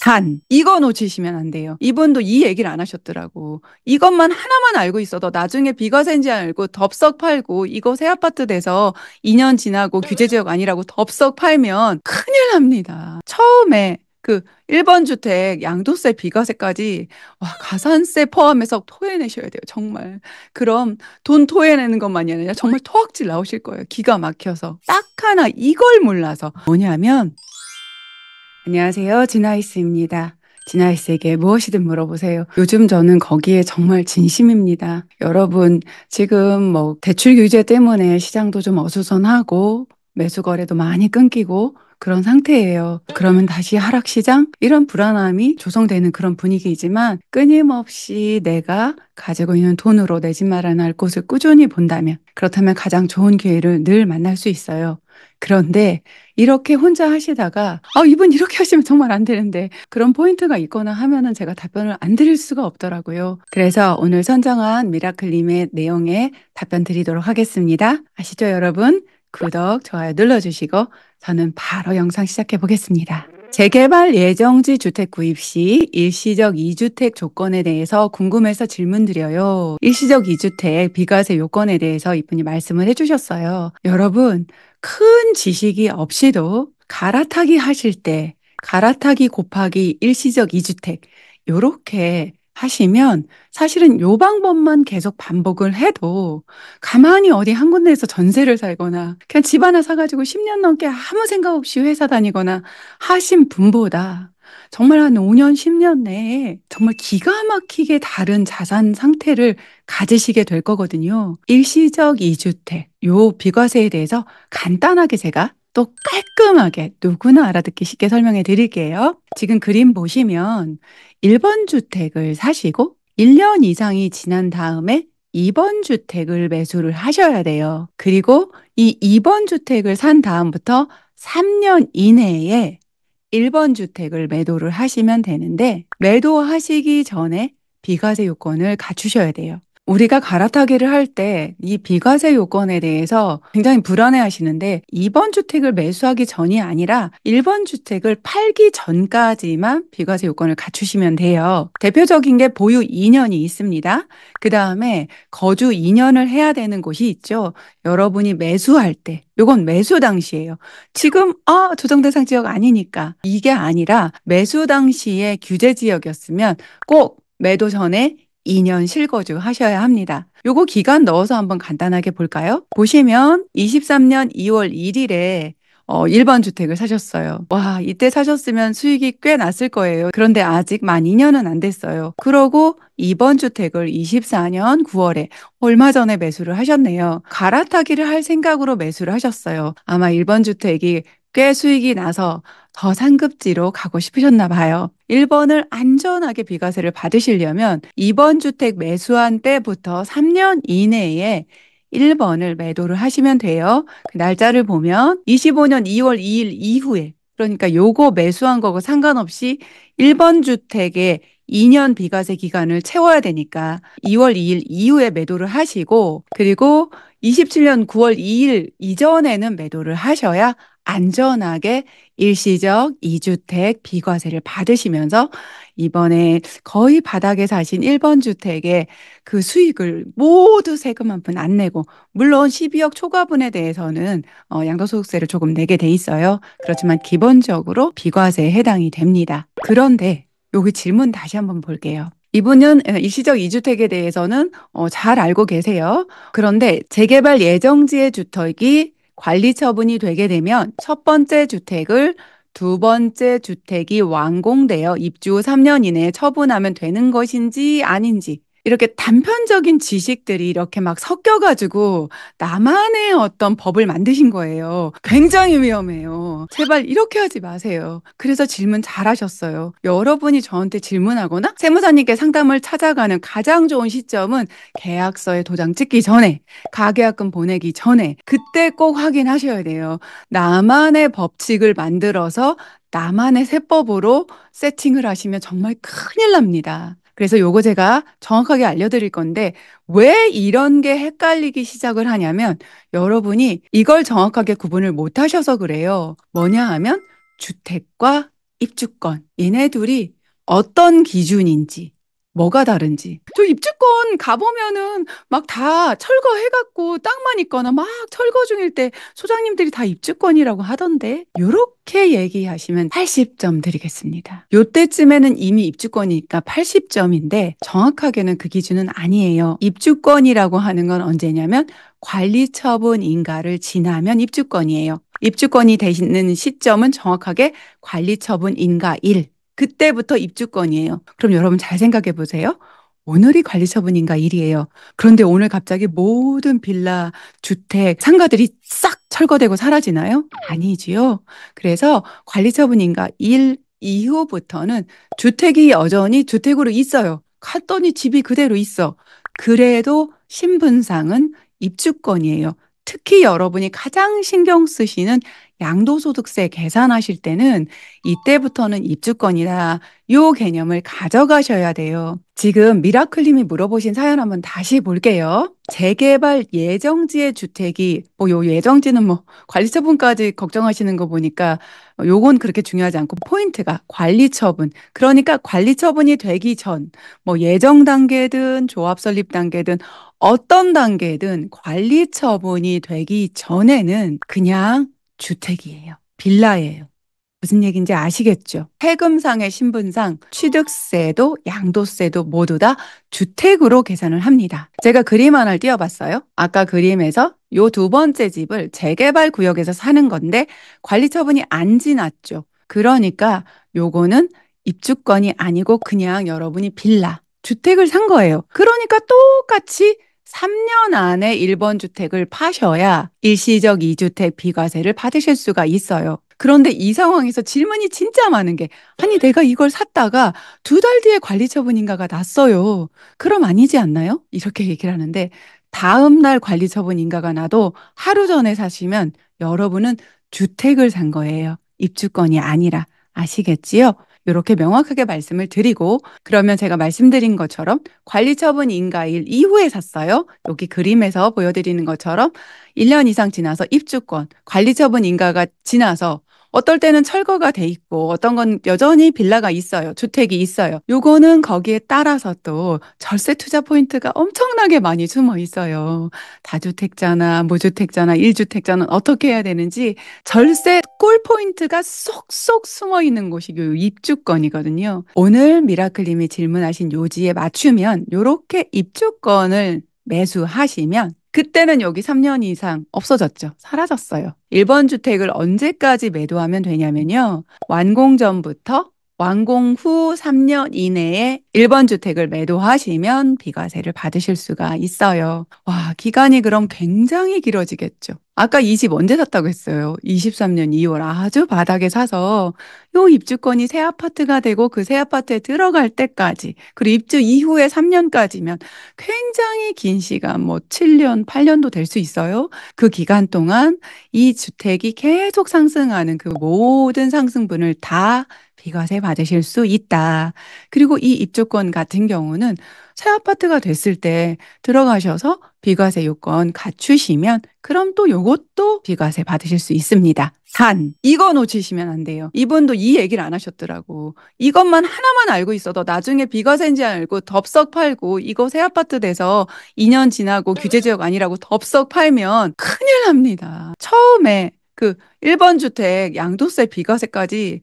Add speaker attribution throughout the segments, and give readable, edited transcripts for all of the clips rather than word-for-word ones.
Speaker 1: 단, 이거 놓치시면 안 돼요. 이분도 이 얘기를 안 하셨더라고. 이것만 하나만 알고 있어도 나중에 비과세인지 알고 덥석 팔고 이거 새 아파트 돼서 2년 지나고 규제 지역 아니라고 덥석 팔면 큰일 납니다. 처음에 그 1번 주택 양도세 비과세까지 와, 가산세 포함해서 토해내셔야 돼요. 정말. 그럼 돈 토해내는 것만이 아니라 정말 토악질 나오실 거예요. 기가 막혀서. 딱 하나 이걸 몰라서. 뭐냐면 안녕하세요. 진아이스입니다. 진아이스에게 무엇이든 물어보세요. 요즘 저는 거기에 정말 진심입니다. 여러분, 지금 뭐 대출 규제 때문에 시장도 좀 어수선하고 매수 거래도 많이 끊기고 그런 상태예요. 그러면 다시 하락시장? 이런 불안함이 조성되는 그런 분위기이지만 끊임없이 내가 가지고 있는 돈으로 내 집 마련할 곳을 꾸준히 본다면 그렇다면 가장 좋은 기회를 늘 만날 수 있어요. 그런데 이렇게 혼자 하시다가 이분 이렇게 하시면 정말 안 되는데 그런 포인트가 있거나 하면은 제가 답변을 안 드릴 수가 없더라고요. 그래서 오늘 선정한 미라클님의 내용에 답변 드리도록 하겠습니다. 아시죠, 여러분? 구독, 좋아요 눌러주시고 저는 바로 영상 시작해 보겠습니다. 재개발 예정지 주택 구입 시 일시적 2주택 조건에 대해서 궁금해서 질문 드려요. 일시적 2주택 비과세 요건에 대해서 이분이 말씀을 해주셨어요. 여러분, 큰 지식이 없이도 갈아타기 하실 때 갈아타기 곱하기 일시적 2주택 요렇게 하시면 사실은 요 방법만 계속 반복을 해도 가만히 어디 한 군데에서 전세를 살거나 그냥 집 하나 사가지고 10년 넘게 아무 생각 없이 회사 다니거나 하신 분보다 정말 한 5년, 10년 내에 정말 기가 막히게 다른 자산 상태를 가지시게 될 거거든요. 일시적 2주택, 요 비과세에 대해서 간단하게 제가 또 깔끔하게 누구나 알아듣기 쉽게 설명해 드릴게요. 지금 그림 보시면 1번 주택을 사시고 1년 이상이 지난 다음에 2번 주택을 매수를 하셔야 돼요. 그리고 이 2번 주택을 산 다음부터 3년 이내에 1번 주택을 매도를 하시면 되는데 매도하시기 전에 비과세 요건을 갖추셔야 돼요. 우리가 갈아타기를 할 때 이 비과세 요건에 대해서 굉장히 불안해 하시는데 2번 주택을 매수하기 전이 아니라 1번 주택을 팔기 전까지만 비과세 요건을 갖추시면 돼요. 대표적인 게 보유 2년이 있습니다. 그 다음에 거주 2년을 해야 되는 곳이 있죠. 여러분이 매수할 때 요건 매수 당시예요. 지금 조정 대상 지역 아니니까 이게 아니라 매수 당시에 규제 지역이었으면 꼭 매도 전에 2년 실거주 하셔야 합니다. 요거 기간 넣어서 한번 간단하게 볼까요? 보시면 23년 2월 1일에 1번 주택을 사셨어요. 와, 이때 사셨으면 수익이 꽤 났을 거예요. 그런데 아직 만 2년은 안 됐어요. 그러고 2번 주택을 24년 9월에 얼마 전에 매수를 하셨네요. 갈아타기를 할 생각으로 매수를 하셨어요. 아마 1번 주택이 꽤 수익이 나서 더 상급지로 가고 싶으셨나 봐요. 1번을 안전하게 비과세를 받으시려면 2번 주택 매수한 때부터 3년 이내에 1번을 매도를 하시면 돼요. 그 날짜를 보면 25년 2월 2일 이후에 그러니까 요거 매수한 거고 상관없이 1번 주택의 2년 비과세 기간을 채워야 되니까 2월 2일 이후에 매도를 하시고 그리고 27년 9월 2일 이전에는 매도를 하셔야 안전하게 일시적 2주택 비과세를 받으시면서 이번에 거의 바닥에 사신 1번 주택의 그 수익을 모두 세금 한 푼 안 내고 물론 12억 초과분에 대해서는 양도소득세를 조금 내게 돼 있어요. 그렇지만 기본적으로 비과세에 해당이 됩니다. 그런데 여기 질문 다시 한번 볼게요. 이분은 일시적 2주택에 대해서는 잘 알고 계세요. 그런데 재개발 예정지의 주택이 관리 처분이 되게 되면 첫 번째 주택을 두 번째 주택이 완공되어 입주 후 3년 이내에 처분하면 되는 것인지 아닌지 이렇게 단편적인 지식들이 이렇게 막 섞여가지고 나만의 어떤 법을 만드신 거예요. 굉장히 위험해요. 제발 이렇게 하지 마세요. 그래서 질문 잘하셨어요. 여러분이 저한테 질문하거나 세무사님께 상담을 찾아가는 가장 좋은 시점은 계약서에 도장 찍기 전에, 가계약금 보내기 전에 그때 꼭 확인하셔야 돼요. 나만의 법칙을 만들어서 나만의 세법으로 세팅을 하시면 정말 큰일 납니다. 그래서 요거 제가 정확하게 알려드릴 건데 왜 이런 게 헷갈리기 시작을 하냐면 여러분이 이걸 정확하게 구분을 못 하셔서 그래요. 뭐냐 하면 주택과 입주권. 얘네 둘이 어떤 기준인지, 뭐가 다른지. 저 입주권 가보면은 막 다 철거해갖고 땅만 있거나 막 철거 중일 때 소장님들이 다 입주권이라고 하던데. 요렇게 얘기하시면 80점 드리겠습니다. 요때쯤에는 이미 입주권이니까 80점인데 정확하게는 그 기준은 아니에요. 입주권이라고 하는 건 언제냐면 관리처분 인가를 지나면 입주권이에요. 입주권이 되는 시점은 정확하게 관리처분 인가 일. 그때부터 입주권이에요. 그럼 여러분 잘 생각해 보세요. 오늘이 관리처분 인가 일이에요. 그런데 오늘 갑자기 모든 빌라, 주택, 상가들이 싹 철거되고 사라지나요? 아니지요. 그래서 관리처분 인가 일 이후부터는 주택이 여전히 주택으로 있어요. 갔더니 집이 그대로 있어. 그래도 신분상은 입주권이에요. 특히 여러분이 가장 신경 쓰시는 양도소득세 계산하실 때는 이때부터는 입주권이다. 요 개념을 가져가셔야 돼요. 지금 미라클님이 물어보신 사연 한번 다시 볼게요. 재개발 예정지의 주택이 요 예정지는 관리처분까지 걱정하시는 거 보니까 요건 그렇게 중요하지 않고 포인트가 관리처분. 그러니까 관리처분이 되기 전 예정 단계든 조합 설립 단계든 어떤 단계든 관리처분이 되기 전에는 그냥 주택이에요. 빌라예요. 무슨 얘기인지 아시겠죠? 세금상의 신분상 취득세도 양도세도 모두 다 주택으로 계산을 합니다. 제가 그림 하나를 띄워봤어요. 아까 그림에서 요 두 번째 집을 재개발 구역에서 사는 건데 관리처분이 안 지났죠. 그러니까 요거는 입주권이 아니고 그냥 여러분이 빌라, 주택을 산 거예요. 그러니까 똑같이 3년 안에 1번 주택을 파셔야 일시적 2주택 비과세를 받으실 수가 있어요. 그런데 이 상황에서 질문이 진짜 많은 게, 아니, 내가 이걸 샀다가 2달 뒤에 관리처분인가가 났어요. 그럼 아니지 않나요? 이렇게 얘기를 하는데, 다음 날 관리처분인가가 나도 하루 전에 사시면 여러분은 주택을 산 거예요. 입주권이 아니라. 아시겠지요? 이렇게 명확하게 말씀을 드리고, 그러면 제가 말씀드린 것처럼 관리처분 인가일 이후에 샀어요. 여기 그림에서 보여드리는 것처럼 1년 이상 지나서 입주권, 관리처분 인가가 지나서 어떨 때는 철거가 돼 있고 어떤 건 여전히 빌라가 있어요. 주택이 있어요. 요거는 거기에 따라서 또 절세 투자 포인트가 엄청나게 많이 숨어 있어요. 다주택자나 무주택자나 일주택자는 어떻게 해야 되는지 절세 꿀 포인트가 쏙쏙 숨어 있는 곳이 요 입주권이거든요. 오늘 미라클님이 질문하신 요지에 맞추면 요렇게 입주권을 매수하시면 그때는 여기 3년 이상 없어졌죠. 사라졌어요. 1번 주택을 언제까지 매도하면 되냐면요. 완공 전부터 완공 후 3년 이내에 1번 주택을 매도하시면 비과세를 받으실 수가 있어요. 와, 기간이 그럼 굉장히 길어지겠죠. 아까 이 집 언제 샀다고 했어요? 23년 2월 아주 바닥에 사서 요 입주권이 새 아파트가 되고 그 새 아파트에 들어갈 때까지 그리고 입주 이후에 3년까지면 굉장히 긴 시간 7년, 8년도 될 수 있어요. 그 기간 동안 이 주택이 계속 상승하는 그 모든 상승분을 다 비과세 받으실 수 있다. 그리고 이 입주권 같은 경우는 새 아파트가 됐을 때 들어가셔서 비과세 요건 갖추시면 그럼 또 요것도 비과세 받으실 수 있습니다. 단, 이거 놓치시면 안 돼요. 이분도 이 얘기를 안 하셨더라고. 이것만 하나만 알고 있어도 나중에 비과세인지 알고 덥석 팔고 이거 새 아파트 돼서 2년 지나고 규제 지역 아니라고 덥석 팔면 큰일 납니다. 처음에 그 1번 주택 양도세 비과세까지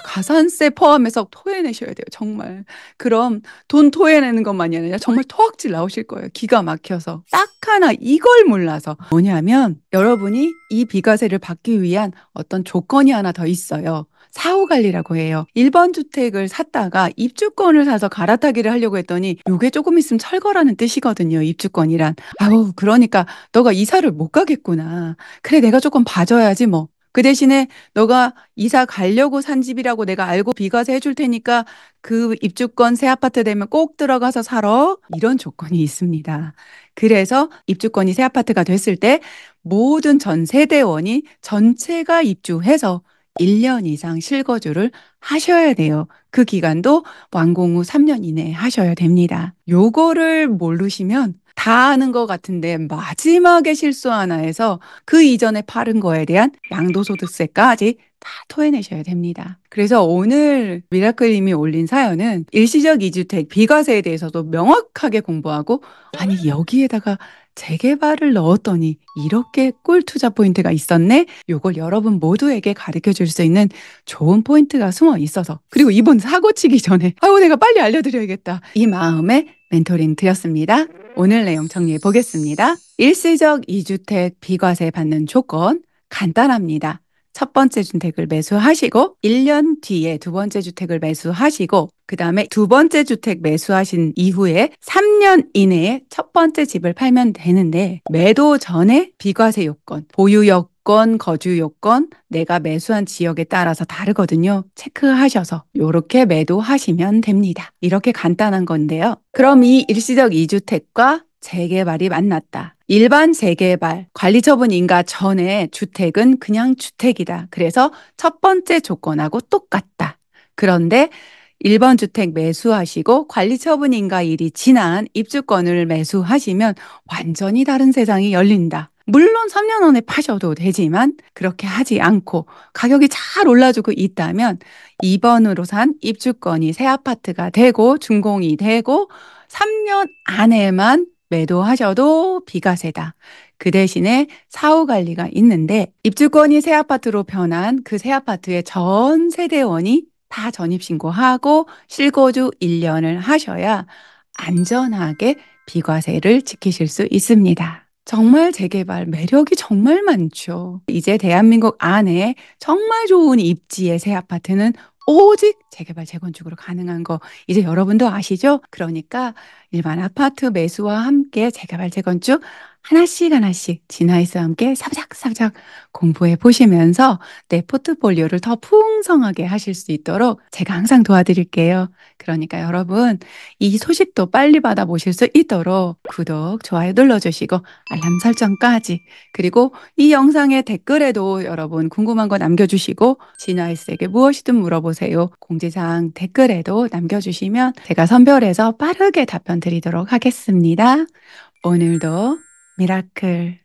Speaker 1: 가산세 포함해서 토해내셔야 돼요. 정말. 그럼 돈 토해내는 것만이 아니라 정말 토악질 나오실 거예요. 기가 막혀서. 딱 하나 이걸 몰라서. 뭐냐면 여러분이 이 비과세를 받기 위한 어떤 조건이 하나 더 있어요. 사후관리라고 해요. 1번 주택을 샀다가 입주권을 사서 갈아타기를 하려고 했더니 요게 조금 있으면 철거라는 뜻이거든요. 입주권이란. 아우, 그러니까 너가 이사를 못 가겠구나. 그래, 내가 조금 봐줘야지 뭐. 그 대신에 너가 이사 가려고 산 집이라고 내가 알고 비과세 해줄 테니까 그 입주권 새 아파트 되면 꼭 들어가서 살아. 이런 조건이 있습니다. 그래서 입주권이 새 아파트가 됐을 때 모든 전 세대원이 전체가 입주해서 1년 이상 실거주를 하셔야 돼요. 그 기간도 완공 후 3년 이내에 하셔야 됩니다. 요거를 모르시면 다 아는 것 같은데 마지막에 실수 하나 해서 그 이전에 팔은 거에 대한 양도소득세까지 다 토해내셔야 됩니다. 그래서 오늘 미라클님이 올린 사연은 일시적 이주택 비과세에 대해서도 명확하게 공부하고, 아니 여기에다가 재개발을 넣었더니 이렇게 꿀 투자 포인트가 있었네? 요걸 여러분 모두에게 가르쳐 줄 수 있는 좋은 포인트가 숨어 있어서, 그리고 이번 사고 치기 전에 아유 내가 빨리 알려드려야겠다, 이 마음에 멘토링 드렸습니다. 오늘 내용 정리해 보겠습니다. 일시적 이주택 비과세 받는 조건 간단합니다. 첫 번째 주택을 매수하시고 1년 뒤에 두 번째 주택을 매수하시고, 그 다음에 두 번째 주택 매수하신 이후에 3년 이내에 첫 번째 집을 팔면 되는데, 매도 전에 비과세 요건, 보유 요건, 거주 요건, 내가 매수한 지역에 따라서 다르거든요. 체크하셔서 이렇게 매도하시면 됩니다. 이렇게 간단한 건데요. 그럼 이 일시적 이주택과 재개발이 만났다. 일반 재개발, 관리처분 인가 전에 주택은 그냥 주택이다. 그래서 첫 번째 조건하고 똑같다. 그런데 1번 주택 매수하시고 관리처분 인가일이 지난 입주권을 매수하시면 완전히 다른 세상이 열린다. 물론 3년 안에 파셔도 되지만 그렇게 하지 않고 가격이 잘 올라주고 있다면 2번으로 산 입주권이 새 아파트가 되고 준공이 되고 3년 안에만 매도하셔도 비과세다. 그 대신에 사후 관리가 있는데, 입주권이 새 아파트로 변한 그 새 아파트의 전 세대원이 다 전입신고하고 실거주 1년을 하셔야 안전하게 비과세를 지키실 수 있습니다. 정말 재개발 매력이 정말 많죠. 이제 대한민국 안에 정말 좋은 입지의 새 아파트는 오직 재개발, 재건축으로 가능한 거 이제 여러분도 아시죠? 그러니까 일반 아파트 매수와 함께 재개발, 재건축 하나씩 하나씩 진화이스와 함께 사부작사부작 공부해 보시면서 내 포트폴리오를 더 풍성하게 하실 수 있도록 제가 항상 도와드릴게요. 그러니까 여러분, 이 소식도 빨리 받아보실 수 있도록 구독, 좋아요 눌러주시고 알람 설정까지, 그리고 이 영상의 댓글에도 여러분 궁금한 거 남겨주시고 진아이스에게 무엇이든 물어보세요. 공지사항 댓글에도 남겨주시면 제가 선별해서 빠르게 답변 드리도록 하겠습니다. 오늘도 미라클